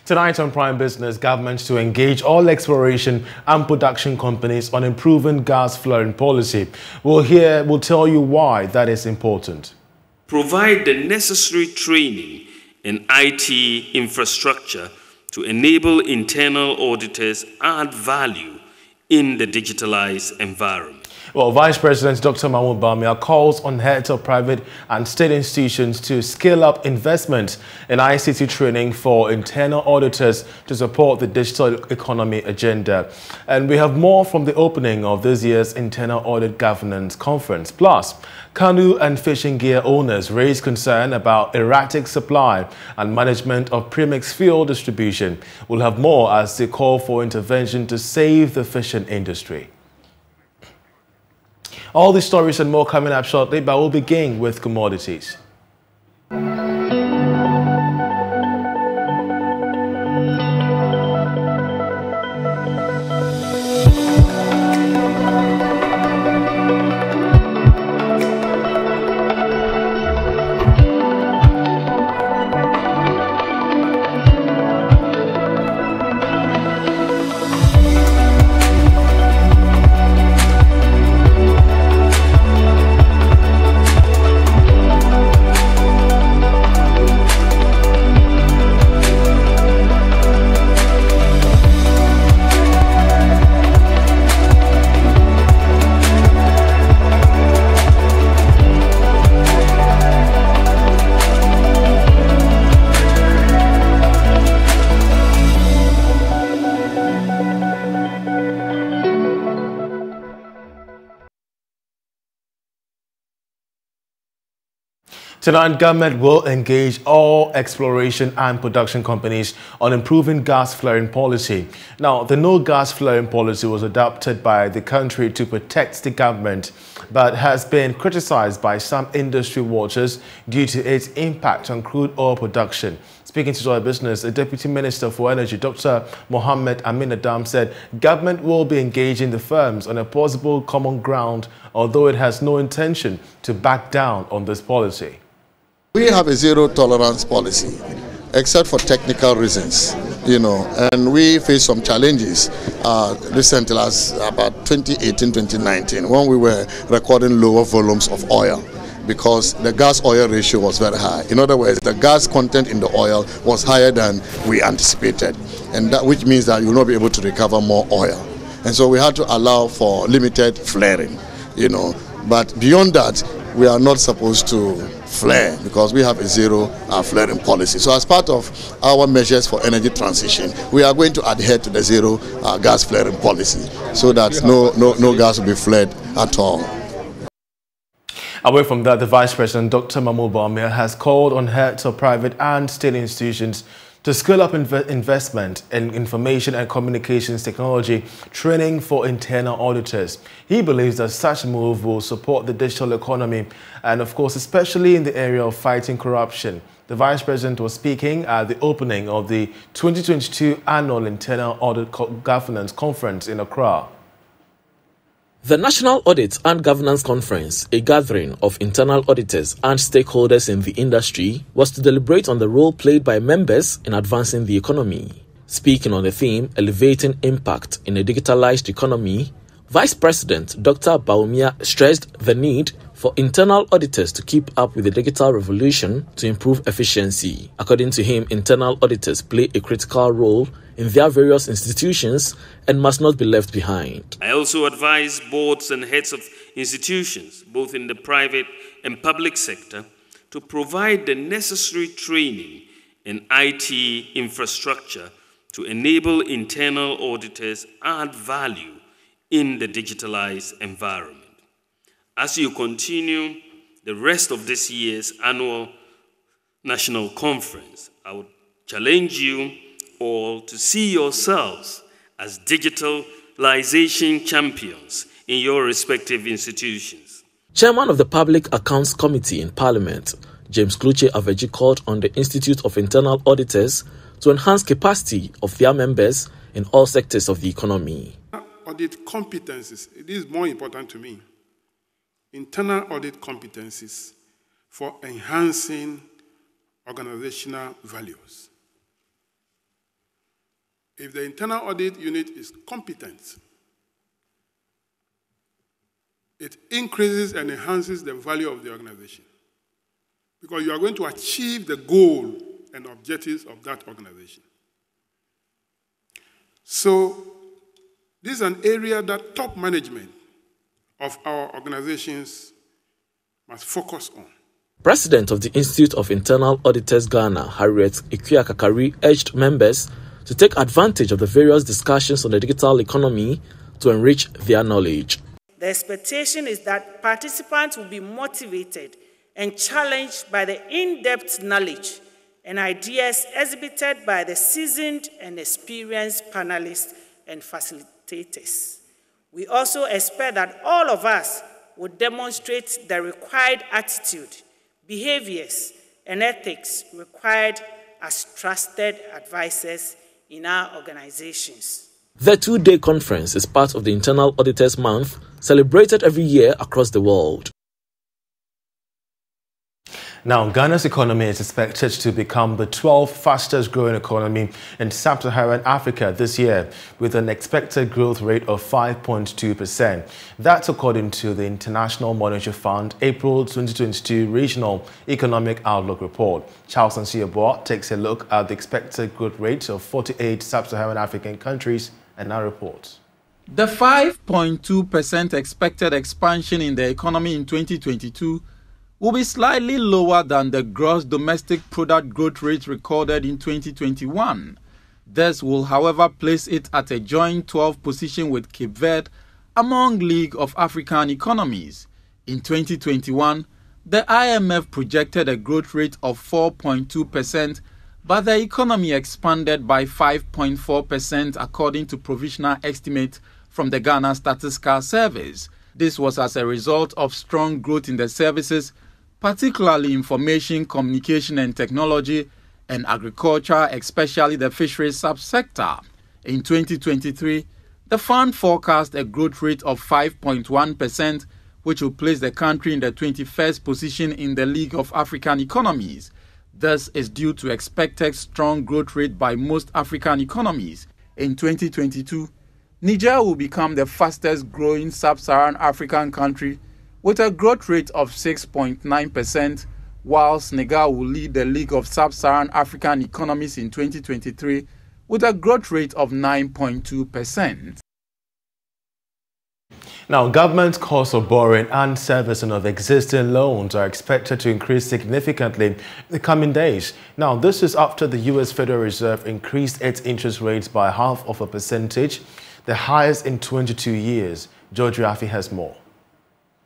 Tonight on Prime Business, government to engage all exploration and production companies on improving gas flaring policy. We'll tell you why that is important. Provide the necessary training in IT infrastructure to enable internal auditors add value in the digitalized environment. Well, Vice President Dr. Mahmoud Bawumia calls on heads of private and state institutions to scale up investment in ICT training for internal auditors to support the digital economy agenda. And we have more from the opening of this year's Internal Audit Governance Conference. Plus, canoe and fishing gear owners raise concern about erratic supply and management of premix fuel distribution. We'll have more as they call for intervention to save the fishing industry. All these stories and more coming up shortly, but we'll begin with commodities. Tonight, government will engage all exploration and production companies on improving gas flaring policy. Now, the no gas flaring policy was adopted by the country to protect the government, but has been criticized by some industry watchers due to its impact on crude oil production. Speaking to Joy Business, the Deputy Minister for Energy, Dr. Mohammed Amin Adam, said government will be engaging the firms on a possible common ground, although it has no intention to back down on this policy. We have a zero tolerance policy, except for technical reasons, and we face some challenges recently, as about 2018-2019, when we were recording lower volumes of oil because the gas-oil ratio was very high. In other words, the gas content in the oil was higher than we anticipated, and that which means that you will not be able to recover more oil. And so we had to allow for limited flaring, But beyond that, we are not supposed to flare because we have a zero flaring policy. So as part of our measures for energy transition, we are going to adhere to the zero gas flaring policy so that no gas will be flared at all. Away from that, the Vice President, Dr. Mahmoud Bawumia, has called on heads of private and state institutions to scale up investment in information and communications technology training for internal auditors. He believes that such a move will support the digital economy and, of course, especially in the area of fighting corruption. The Vice President was speaking at the opening of the 2022 Annual Internal Audit Governance Conference in Accra. The National Audit and Governance Conference, a gathering of internal auditors and stakeholders in the industry, was to deliberate on the role played by members in advancing the economy. Speaking on the theme, Elevating Impact in a Digitalized Economy, Vice President Dr. Bawumia stressed the need for internal auditors to keep up with the digital revolution to improve efficiency. According to him, internal auditors play a critical role in their various institutions and must not be left behind. I also advise boards and heads of institutions, both in the private and public sector, to provide the necessary training in IT infrastructure to enable internal auditors add value in the digitalized environment. As you continue the rest of this year's annual national conference, I would challenge you all to see yourselves as digitalization champions in your respective institutions. Chairman of the Public Accounts Committee in Parliament, James Kluche Aveji, called on the Institute of Internal Auditors to enhance capacity of their members in all sectors of the economy. Audit competencies, it is more important to me. Internal audit competencies for enhancing organizational values. If the internal audit unit is competent, it increases and enhances the value of the organization, because you are going to achieve the goal and objectives of that organization. So this is an area that top management of our organizations must focus on. President of the Institute of Internal Auditors Ghana, Harriet Ikuya-Kakari, urged members to take advantage of the various discussions on the digital economy to enrich their knowledge. The expectation is that participants will be motivated and challenged by the in-depth knowledge and ideas exhibited by the seasoned and experienced panelists and facilitators. We also expect that all of us will demonstrate the required attitude, behaviors, and ethics required as trusted advisors in our organizations. The two-day conference is part of the Internal Auditors Month, celebrated every year across the world. Now, Ghana's economy is expected to become the 12th fastest growing economy in sub-Saharan Africa this year, with an expected growth rate of 5.2%. That's according to the International Monetary Fund April 2022 Regional Economic Outlook Report. Charles Ansiaboa takes a look at the expected growth rate of 48 sub-Saharan African countries and now reports. The 5.2% expected expansion in the economy in 2022 will be slightly lower than the gross domestic product growth rate recorded in 2021. This will, however, place it at a joint 12th position with Cape Verde among League of African economies. In 2021, the IMF projected a growth rate of 4.2%, but the economy expanded by 5.4% according to provisional estimate from the Ghana Statistical Service. This was as a result of strong growth in the services, particularly information, communication and technology, and agriculture, especially the fisheries subsector. In 2023, the fund forecast a growth rate of 5.1%, which will place the country in the 21st position in the League of African Economies. This is due to expected strong growth rate by most African economies. In 2022, Niger will become the fastest growing sub-Saharan African country with a growth rate of 6.9%, while Senegal will lead the League of Sub-Saharan African Economies in 2023 with a growth rate of 9.2%. Now, government costs of borrowing and servicing of existing loans are expected to increase significantly in the coming days. Now, this is after the U.S. Federal Reserve increased its interest rates by 0.5%, the highest in 22 years. George Raffi has more.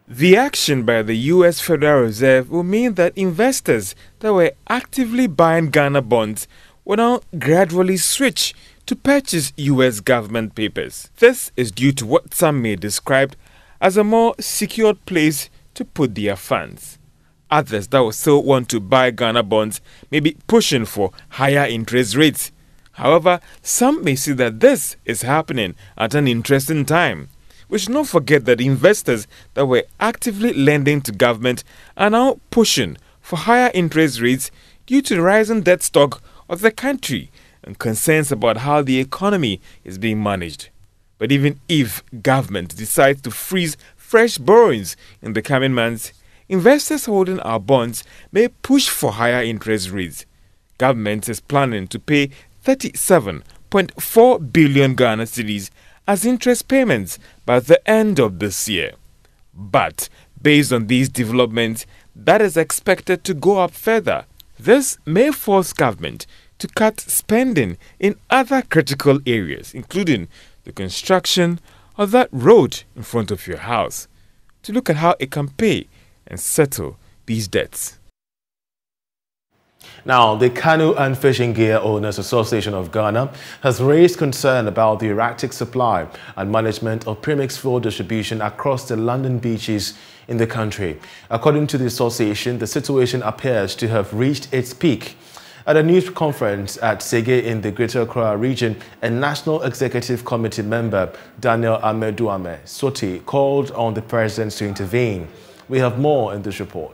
The action by the U.S. Federal Reserve will mean that investors that were actively buying Ghana bonds will now gradually switch to purchase U.S. government papers. This is due to what some may describe as a more secured place to put their funds. Others that will still want to buy Ghana bonds may be pushing for higher interest rates. However, some may see that this is happening at an interesting time. We should not forget that investors that were actively lending to government are now pushing for higher interest rates due to the rising debt stock of the country and concerns about how the economy is being managed. But even if government decides to freeze fresh borrowings in the coming months, investors holding our bonds may push for higher interest rates. Government is planning to pay 37.4 billion Ghana cedis as interest payments by the end of this year. But based on these developments, that is expected to go up further. This may force government to cut spending in other critical areas, including the construction of that road in front of your house, to look at how it can pay and settle these debts. Now, the Canoe and Fishing Gear Owners Association of Ghana has raised concern about the erratic supply and management of premix fuel distribution across the London beaches in the country. According to the association, the situation appears to have reached its peak. At a news conference at Sege in the Greater Accra region, a National Executive Committee member, Daniel Ameduame Soti, called on the president to intervene. We have more in this report.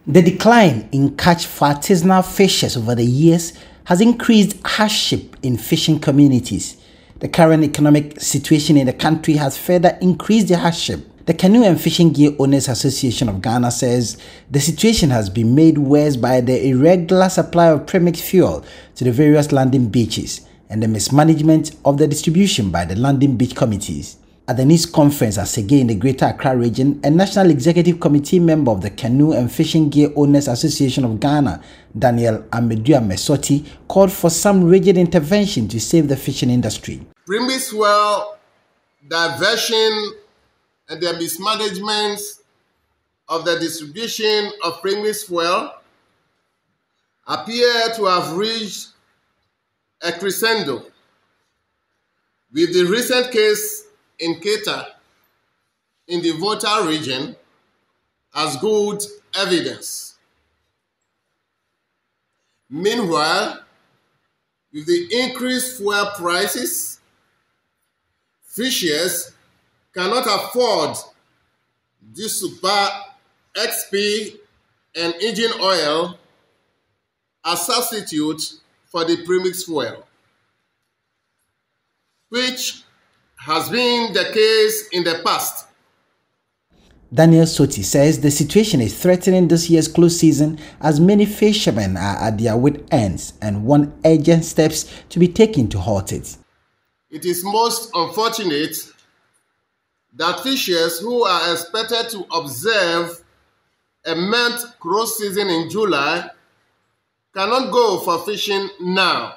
The decline in catch for artisanal fishes over the years has increased hardship in fishing communities. The current economic situation in the country has further increased the hardship. The Canoe and Fishing Gear Owners Association of Ghana says the situation has been made worse by the irregular supply of premixed fuel to the various landing beaches and the mismanagement of the distribution by the landing beach committees. At the news conference at Sege in the Greater Accra region, a National Executive Committee member of the Canoe and Fishing Gear Owners Association of Ghana, Daniel Amedua Mesoti, called for some rigid intervention to save the fishing industry. Premixed fuel diversion and the mismanagement of the distribution of premixed fuel appear to have reached a crescendo, with the recent case in Keita in the Volta region as good evidence. Meanwhile, with the increased fuel prices, fishers cannot afford this super XP and engine oil as substitute for the premixed fuel, which has been the case in the past. Daniel Soti says the situation is threatening this year's close season as many fishermen are at their wit ends and want urgent steps to be taken to halt it. It is most unfortunate that fishers who are expected to observe a month close season in July cannot go for fishing now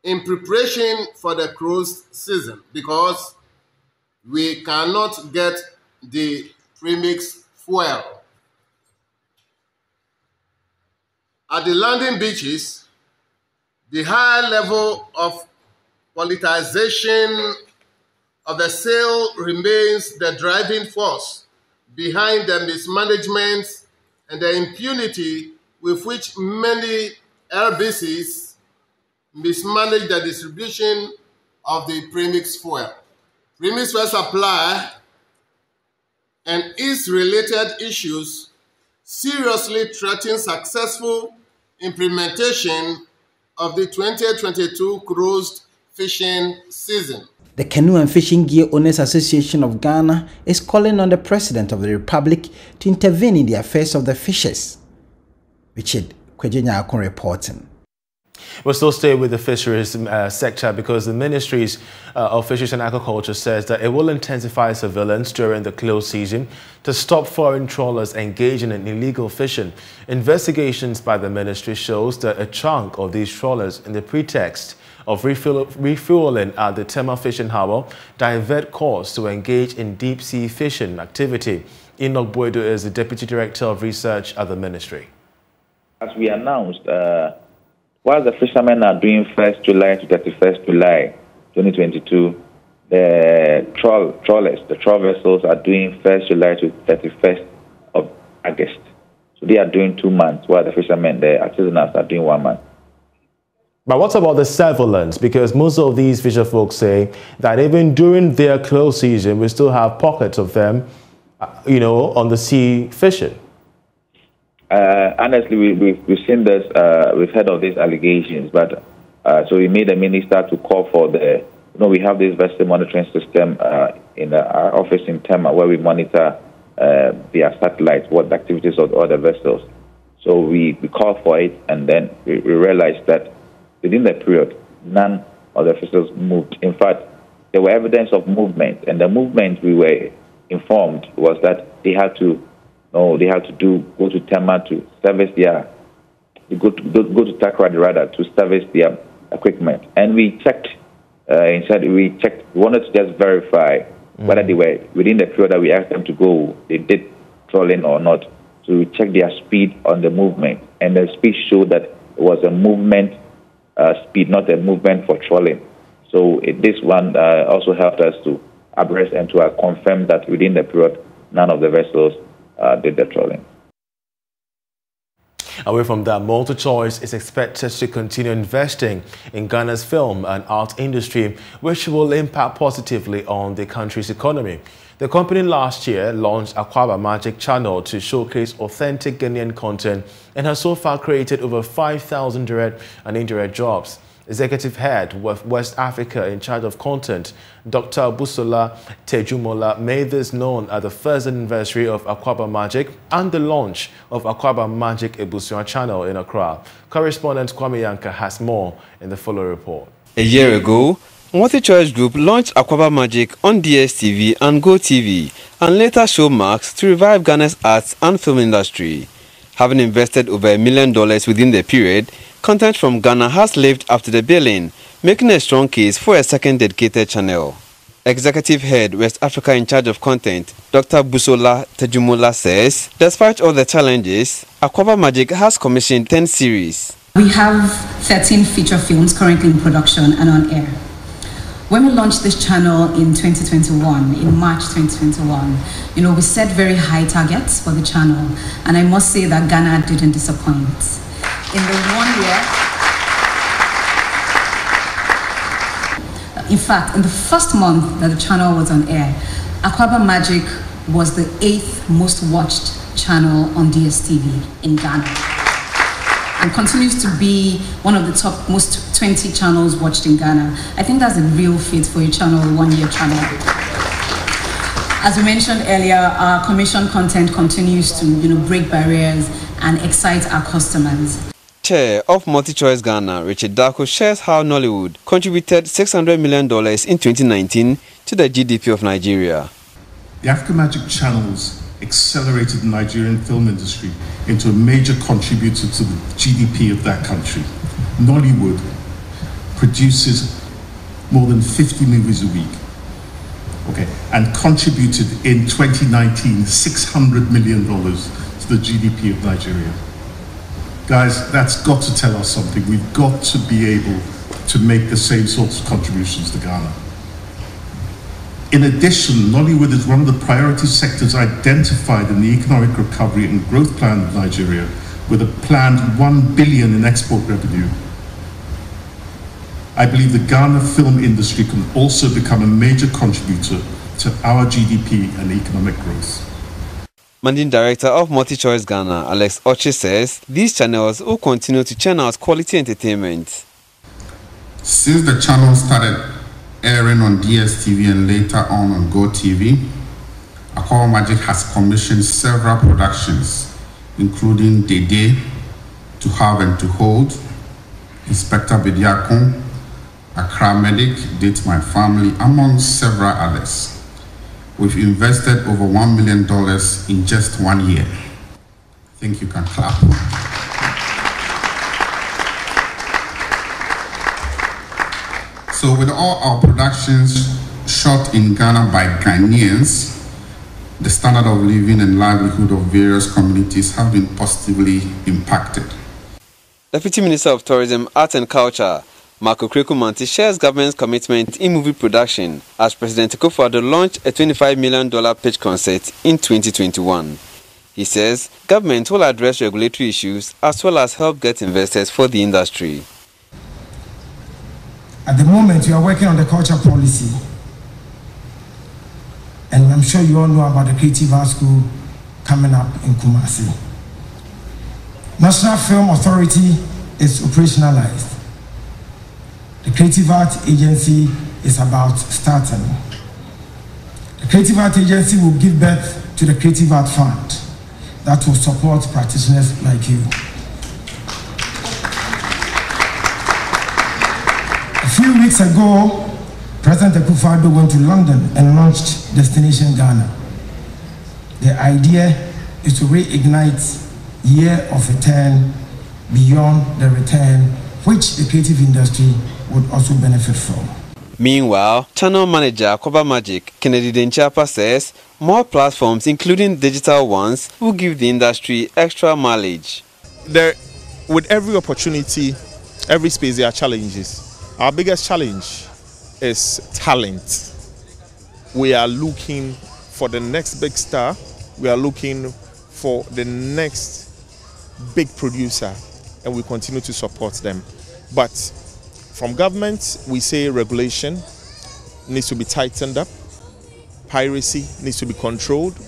in preparation for the close season because we cannot get the premixed fuel. At the landing beaches, the high level of politicization of the sale remains the driving force behind the mismanagement and the impunity with which many LBCs mismanage the distribution of the premixed fuel. Premixed fuel supply and its related issues seriously threaten successful implementation of the 2022 closed fishing season. The Canoe and Fishing Gear Owners Association of Ghana is calling on the President of the Republic to intervene in the affairs of the fishers. Richard Kwejinyakon reporting. We'll still stay with the fisheries sector because the Ministries of Fisheries and Agriculture says that it will intensify surveillance during the close season to stop foreign trawlers engaging in illegal fishing. Investigations by the ministry shows that a chunk of these trawlers, in the pretext of refueling at the Tema Fishing Harbour, divert course to engage in deep-sea fishing activity. Enoch Boedo is the Deputy Director of Research at the ministry. As we announced, while the fishermen are doing 1st July to 31st July 2022, the trawlers, the trawl vessels are doing 1st July to 31st of August. So they are doing 2 months, while the fishermen, the artisanals, are doing 1 month. But what about the surveillance? Because most of these fisher folks say that even during their close season, we still have pockets of them, on the sea fishing. Honestly, we've seen this, we've heard of these allegations, but so we made the minister to call for we have this vessel monitoring system in our office in Tema where we monitor via satellite what the activities of all the vessels. So we called for it, and then we realized that within the period, none of the vessels moved. In fact, there were evidence of movement, and the movement we were informed was that they had to go to Tema to service their, go to Takrady rather to service their equipment. And we checked, we wanted to just verify whether they were within the period that we asked them to go, they did trawling or not. So we checked their speed on the movement, and the speed showed that it was a movement speed, not a movement for trawling. So this one also helped us to abreast and to confirm that within the period, none of the vessels did the trawling. Away from that, MultiChoice is expected to continue investing in Ghana's film and art industry, which will impact positively on the country's economy. The company last year launched Aquaba Magic Channel to showcase authentic Ghanaian content and has so far created over 5,000 direct and indirect jobs. Executive Head with West Africa in charge of content, Dr. Busola Tejumola, made this known at the first anniversary of Aquaba Magic and the launch of Aquaba Magic Ebusua Channel in Accra. Correspondent Kwame Yanka has more in the following report. A year ago, MultiChoice Group launched Aquaba Magic on DSTV and GoTV and later Showmax to revive Ghana's arts and film industry. Having invested over $1 million within the period, content from Ghana has lived up to the billing, making a strong case for a second dedicated channel. Executive Head West Africa in charge of content, Dr. Busola Tejumola says, despite all the challenges, Aquaba Magic has commissioned 10 series. We have 13 feature films currently in production and on air. When we launched this channel in 2021, in March 2021, we set very high targets for the channel, and I must say that Ghana didn't disappoint. In the 1 year, in fact, in the first month that the channel was on air, Aquaba Magic was the 8th most watched channel on DSTV in Ghana, and continues to be one of the top most 20 channels watched in Ghana. I think that's a real feat for a channel, a 1-year channel. As we mentioned earlier, our commission content continues to break barriers and excite our customers. Chair of MultiChoice Ghana, Richard Darko, shares how Nollywood contributed $600 million in 2019 to the GDP of Nigeria. The Africa Magic channels accelerated the Nigerian film industry into a major contributor to the GDP of that country. Nollywood produces more than 50 movies a week, and contributed in 2019 $600 million to the GDP of Nigeria. Guys, that's got to tell us something. We've got to be able to make the same sorts of contributions to Ghana. In addition, Nollywood is one of the priority sectors identified in the economic recovery and growth plan of Nigeria, with a planned $1 billion in export revenue. I believe the Ghana film industry can also become a major contributor to our GDP and economic growth. Managing Director of MultiChoice Ghana, Alex Ochi, says these channels will continue to churn out quality entertainment. Since the channel started airing on DSTV and later on GoTV, Aquaba Magic has commissioned several productions, including Dede, To Have and to Hold, Inspector Bediakon, Accra Medic, Date My Family, among several others. We've invested over $1 million in just 1 year. I think you can clap. So with all our productions shot in Ghana by Ghanaians, the standard of living and livelihood of various communities have been positively impacted. Deputy Minister of Tourism, Arts and Culture, Marco Krekumanti, shares government's commitment in movie production as President Akufo-Addo launched a $25 million pitch concert in 2021. He says government will address regulatory issues as well as help get investors for the industry. At the moment, we are working on the culture policy. And I'm sure you all know about the Creative Arts School coming up in Kumasi. National Film Authority is operationalized. The Creative Arts Agency is about starting. The Creative Arts Agency will give birth to the Creative Arts Fund that will support practitioners like you. A few weeks ago, President Akufo-Addo went to London and launched Destination Ghana. The idea is to reignite Year of Return beyond the return, which the creative industry would also benefit from. Meanwhile, channel manager Aquaba Magic, Kennedy Denchapa, says more platforms, including digital ones, will give the industry extra mileage. With every opportunity, every space, there are challenges. Our biggest challenge is talent. We are looking for the next big star. We are looking for the next big producer, and we continue to support them. But from government, we say regulation needs to be tightened up. piracy needs to be controlled,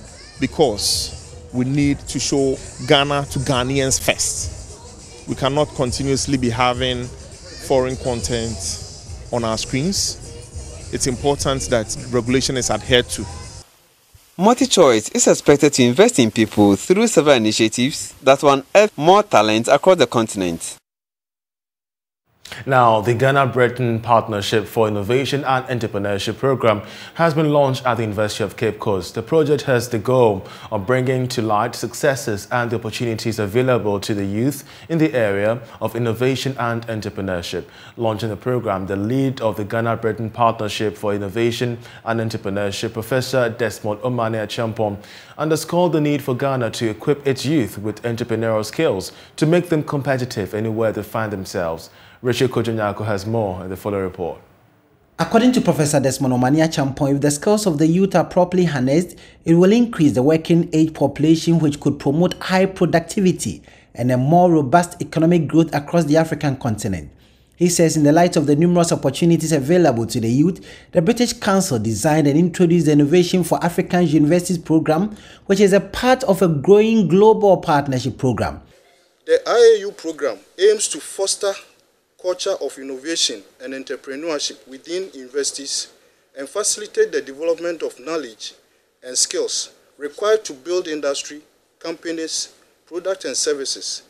because we need to show Ghana to Ghanaians first. We cannot continuously be having foreign content on our screens. It's important that regulation is adhered to. MultiChoice is expected to invest in people through several initiatives that will unearth more talent across the continent. Now, the Ghana-Britain Partnership for Innovation and Entrepreneurship program has been launched at the University of Cape Coast. The project has the goal of bringing to light successes and the opportunities available to the youth in the area of innovation and entrepreneurship. Launching the program, the lead of the Ghana-Britain Partnership for Innovation and Entrepreneurship, Professor Desmond Omane-Acheampong, underscored the need for Ghana to equip its youth with entrepreneurial skills to make them competitive anywhere they find themselves. Richard Kojonyako has more in the following report. According to Professor Desmond Omane-Acheampong, if the skills of the youth are properly harnessed, it will increase the working age population, which could promote high productivity and a more robust economic growth across the African continent. He says in the light of the numerous opportunities available to the youth, the British Council designed and introduced the Innovation for African Universities program, which is a part of a growing global partnership program. The IAU program aims to foster culture of innovation and entrepreneurship within universities and facilitate the development of knowledge and skills required to build industry, companies, products and services.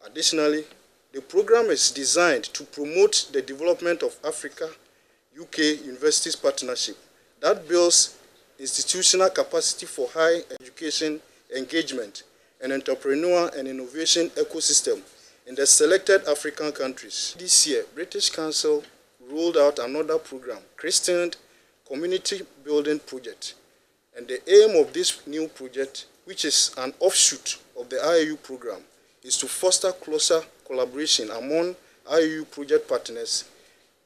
Additionally, the program is designed to promote the development of Africa-UK Universities Partnership that builds institutional capacity for high education engagement and entrepreneur and innovation ecosystem in the selected African countries. This year, British Council rolled out another program, christened Community Building Project. And the aim of this new project, which is an offshoot of the IAU program, is to foster closer collaboration among IAU project partners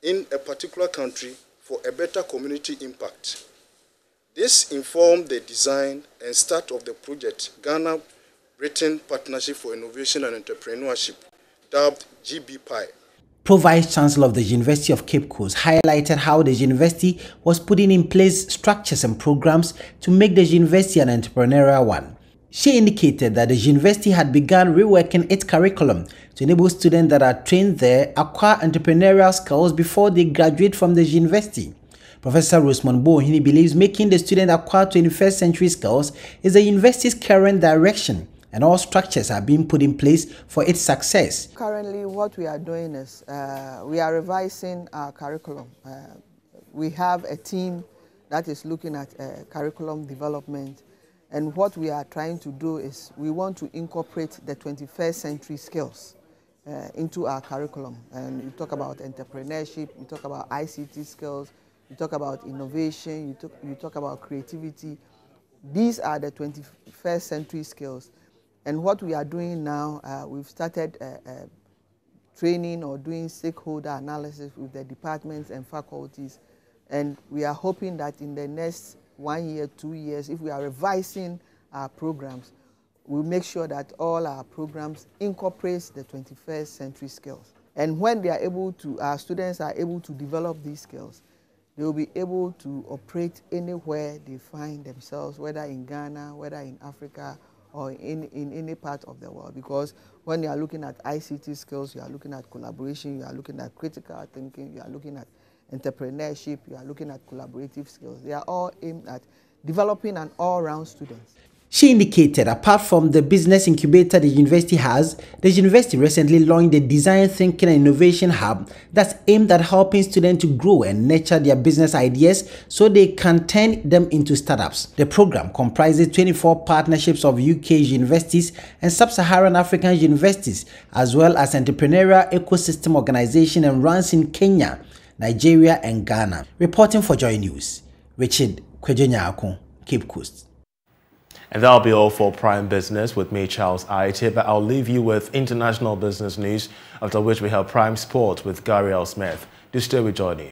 in a particular country for a better community impact. This informed the design and start of the project, Ghana-Britain Partnership for Innovation and Entrepreneurship, dubbed GBPI. Pro-Vice-Chancellor of the University of Cape Coast highlighted how the university was putting in place structures and programs to make the university an entrepreneurial one. She indicated that the university had begun reworking its curriculum to enable students that are trained there acquire entrepreneurial skills before they graduate from the university. Professor Rosemond Bohini believes making the student acquire 21st century skills is the university's current direction, and all structures are being put in place for its success. Currently, what we are doing is we are revising our curriculum. We have a team that is looking at curriculum development, and what we are trying to do is we want to incorporate the 21st century skills into our curriculum. And you talk about entrepreneurship, you talk about ICT skills, you talk about innovation, you talk about creativity. These are the 21st century skills. And what we are doing now, we've started training or doing stakeholder analysis with the departments and faculties. And we are hoping that in the next 1 year, 2 years, if we are revising our programs, we'll make sure that all our programs incorporate the 21st century skills. And when they are able to, our students are able to develop these skills, they will be able to operate anywhere they find themselves, whether in Ghana, whether in Africa, or in any part of the world. Because when you are looking at ICT skills, you are looking at collaboration, you are looking at critical thinking, you are looking at entrepreneurship, you are looking at collaborative skills. They are all aimed at developing an all-round student. She indicated apart from the business incubator the university has, the university recently launched the Design Thinking and Innovation Hub that's aimed at helping students to grow and nurture their business ideas so they can turn them into startups. The program comprises 24 partnerships of UK universities and sub-Saharan African universities, as well as entrepreneurial ecosystem organization and runs in Kenya, Nigeria and Ghana. Reporting for Joy News, Richard Kojonyako, Cape Coast. And that'll be all for Prime Business with me, Charles Ayitey, but I'll leave you with international business news, after which we have Prime Sport with Gary L. Smith. Do stay with Johnny.